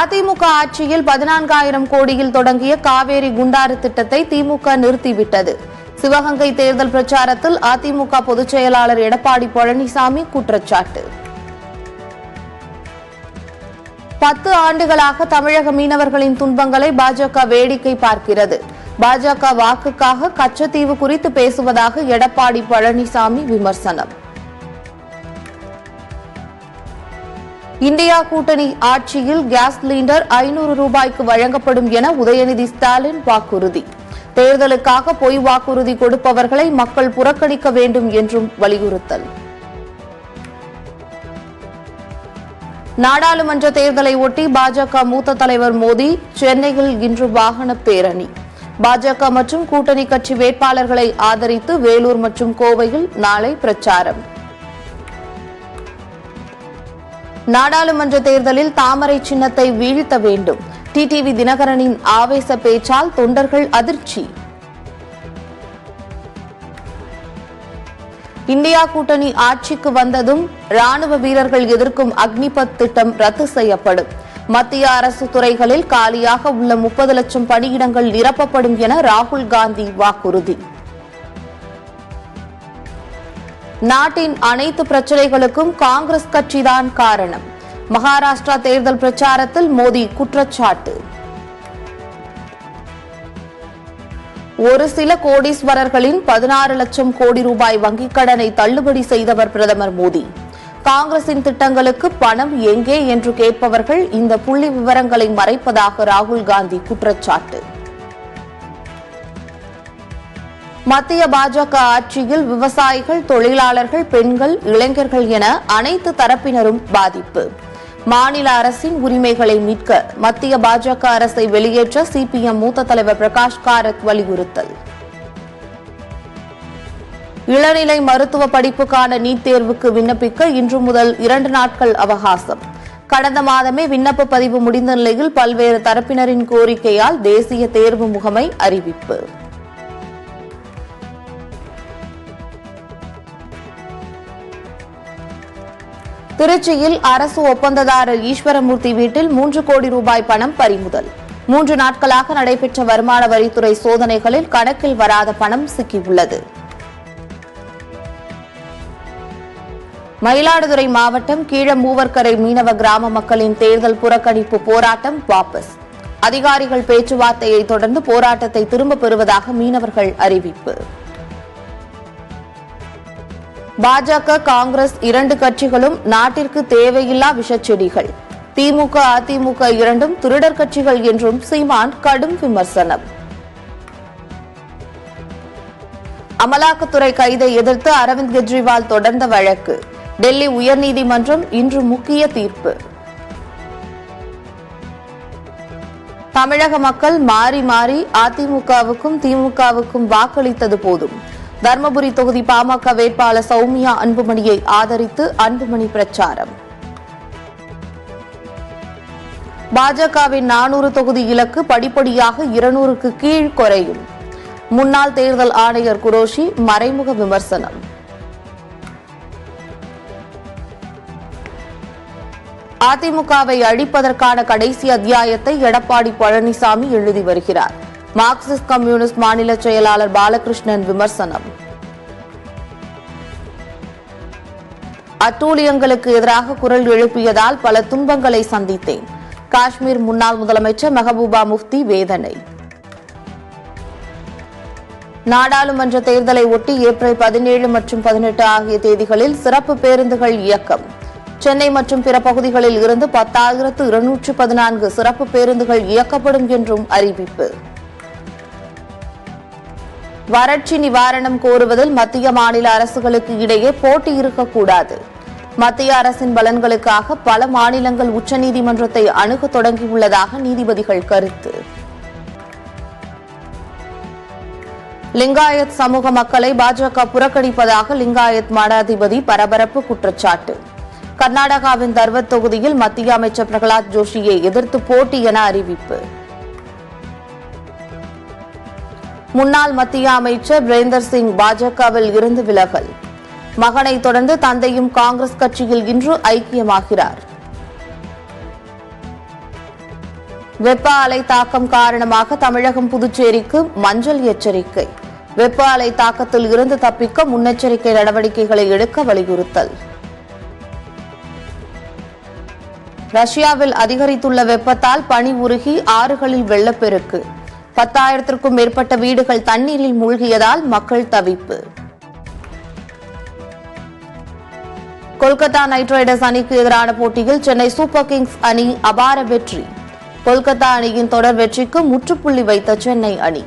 அதிமுக ஆட்சியில் 14,000 கோடியில் தொடங்கிய காவேரி குண்டாறு திட்டத்தை திமுக நிறுத்திவிட்டது. சிவகங்கை தேர்தல் பிரச்சாரத்தில் அதிமுக பொதுச் செயலாளர் எடப்பாடி பழனிசாமி குற்றச்சாட்டு. 10 ஆண்டுகளாக தமிழக மீனவர்களின் துன்பங்களை பாஜக வேடிக்கை பார்க்கிறது. பாஜக வாக்குக்காக கச்சத்தீவு குறித்து பேசுவதாக எடப்பாடி பழனிசாமி விமர்சனம். இந்தியா கூட்டணி ஆட்சியில் கேஸ் சிலிண்டர் 500 ரூபாய்க்கு வழங்கப்படும் என உதயநிதி ஸ்டாலின் வாக்குறுதி. தேர்தலுக்காக பொய் வாக்குறுதி கொடுப்பவர்களை மக்கள் புறக்கணிக்க வேண்டும் என்றும் வலியுறுத்தல். நாடாளுமன்ற தேர்தலை ஒட்டி பாஜக மூத்த தலைவர் மோடி சென்னையில் இன்று வாகன பேரணி. பாஜக மற்றும் கூட்டணி கட்சி வேட்பாளர்களை ஆதரித்து வேலூர் மற்றும் கோவையில் நாளை பிரச்சாரம். நாடாளுமன்ற தேர்தலில் தாமரை சின்னத்தை வீழ்த்த வேண்டும். டிடிவி தினகரனின் ஆவேச பேச்சால் தொண்டர்கள் அதிர்ச்சி. இந்தியா கூட்டணி ஆட்சிக்கு வந்ததும் ராணுவ வீரர்கள் எதிர்க்கும் அக்னிபத் திட்டம் ரத்து செய்யப்படும். மத்திய அரசு துறைகளில் காலியாக உள்ள 30 லட்சம் பணியிடங்கள் நிரப்பப்படும் என ராகுல் காந்தி வாக்குறுதி. நாட்டின் அனைத்து பிரச்சினைகளுக்கும் காங்கிரஸ் கட்சிதான் காரணம். மகாராஷ்டிரா தேர்தல் பிரச்சாரத்தில் மோடி குற்றச்சாட்டு. ஒரு சில கோடீஸ்வரர்களின் 16 லட்சம் கோடி ரூபாய் வங்கிக் கடனை தள்ளுபடி செய்தவர் பிரதமர் மோடி. காங்கிரசின் திட்டங்களுக்கு பணம் எங்கே என்று கேட்பவர்கள் இந்த புள்ளி விவரங்களை மறைப்பதாக ராகுல் காந்தி குற்றச்சாட்டு. மத்திய பாஜக ஆட்சியில் விவசாயிகள், தொழிலாளர்கள், பெண்கள், இளைஞர்கள் என அனைத்து தரப்பினரும் பாதிப்பு. மாநில அரசின் உரிமைகளை மீட்க மத்திய பாஜக அரசை வெளியேற்ற சிபிஎம் மூத்த தலைவர் பிரகாஷ் காரத் வலியுறுத்தல். இளநிலை மருத்துவ படிப்புக்கான நீட் தேர்வுக்கு விண்ணப்பிக்க இன்று முதல் 2 நாட்கள் அவகாசம். கடந்த மாதமே விண்ணப்ப பதிவு முடிந்த நிலையில் பல்வேறு தரப்பினரின் கோரிக்கையால் தேசிய தேர்வு முகமை அறிவிப்பு. திருச்சியில் அரசு ஒப்பந்ததாரர் ஈஸ்வரமூர்த்தி வீட்டில் 3 கோடி ரூபாய் பணம் பறிமுதல். 3 நாட்களாக நடைபெற்ற வருமான வரித்துறை சோதனைகளில் கணக்கில் வராத பணம் சிக்கியுள்ளது. மயிலாடுதுறை மாவட்டம் கீழமூவர்கரை மீனவ கிராம மக்களின் தேர்தல் புறக்கணிப்பு போராட்டம் வாபஸ். அதிகாரிகள் பேச்சுவார்த்தையை தொடர்ந்து போராட்டத்தை திரும்பப் பெறுவதாக மீனவர்கள் அறிவிப்பு. பாஜக, காங்கிரஸ் 2 கட்சிகளும் நாட்டிற்கு தேவையில்லா விஷச்செடிகள். திமுக, அதிமுக இரண்டும் திருடர் கட்சிகள் என்றும் சீமான் கடும் விமர்சனம். அமலாக்கத்துறை கைதை எதிர்த்து அரவிந்த் கெஜ்ரிவால் தொடர்ந்த வழக்கு. டெல்லி உயர்நீதிமன்றம் இன்று முக்கிய தீர்ப்பு. தமிழக மக்கள் மாறி மாறி அதிமுகவுக்கும் திமுகவுக்கும் வாக்களித்தது போதும். தர்மபுரி தொகுதி பாமக வேட்பாளர் சௌமியா அன்புமணியை ஆதரித்து அன்புமணி பிரச்சாரம். பாஜகவின் 400 தொகுதி இலக்கு படிப்படியாக 200க்கு கீழ் குறையும். முன்னாள் தேர்தல் ஆணையர் குரோஷி மறைமுக விமர்சனம். அதிமுகவை அழிப்பதற்கான கடைசி அத்தியாயத்தை எடப்பாடி பழனிசாமி எழுதி வருகிறார். மார்க்சிஸ்ட் கம்யூனிஸ்ட் மாநில செயலாளர் பாலகிருஷ்ணன் விமர்சனம். அட்டூழியங்களுக்கு எதிராக குரல் எழுப்பியதால் பல துன்பங்களை சந்தித்தேன். காஷ்மீர் முன்னாள் முதலமைச்சர் மெஹபூபா முஃப்தி வேதனை. நாடாளுமன்ற தேர்தலை ஒட்டி ஏப்ரல் 17 மற்றும் 18 ஆகிய தேதிகளில் சிறப்பு பேருந்துகள் இயக்கம். சென்னை மற்றும் பிற பகுதிகளில் இருந்து 10,214 சிறப்பு பேருந்துகள் இயக்கப்படும் என்றும் அறிவிப்பு. வறட்சி நிவாரணம் கோருவதில் மத்திய மாநில அரசுகளுக்கு இடையே போட்டி இருக்கக்கூடாது. மத்திய அரசின் பலன்களுக்காக பல மாநிலங்கள் உச்சநீதிமன்றத்தை அணுக தொடங்கியுள்ளதாக நீதிபதிகள் கருத்து. லிங்காயத் சமூக மக்களை பாஜக புறக்கணிப்பதாக லிங்காயத் மடாதிபதி பரபரப்பு குற்றச்சாட்டு. கர்நாடகாவின் தர்வத் தொகுதியில் மத்திய அமைச்சர் பிரகலாத் ஜோஷியை எதிர்த்து போட்டி என அறிவிப்பு. முன்னாள் மத்திய அமைச்சர் பிரேந்தர் சிங் பாஜகவில் இருந்து விலகல். மகனை தொடர்ந்து தந்தையும் காங்கிரஸ் கட்சியில் இன்று ஐக்கியமாகிறார். வெப்ப அலை தாக்கம் காரணமாக தமிழகம் புதுச்சேரிக்கு மஞ்சள் எச்சரிக்கை. வெப்ப அலை தாக்கத்தில் இருந்து தப்பிக்க முன்னெச்சரிக்கை நடவடிக்கைகளை எடுக்க வலியுறுத்தல். ரஷ்யாவில் அதிகரித்துள்ள வெப்பத்தால் பனி உருகி ஆறுகளில் வெள்ளப்பெருக்கு. 10,000க்கும் மேற்பட்ட வீடுகள் தண்ணீரில் மூழ்கியதால் மக்கள் தவிப்பு. கொல்கத்தா நைட் ரைடர்ஸ் அணிக்கு எதிரான போட்டியில் சென்னை சூப்பர் கிங்ஸ் அணி அபார வெற்றி. கொல்கத்தா அணியின் தொடர் வெற்றிக்கு முற்றுப்புள்ளி வைத்த சென்னை அணி.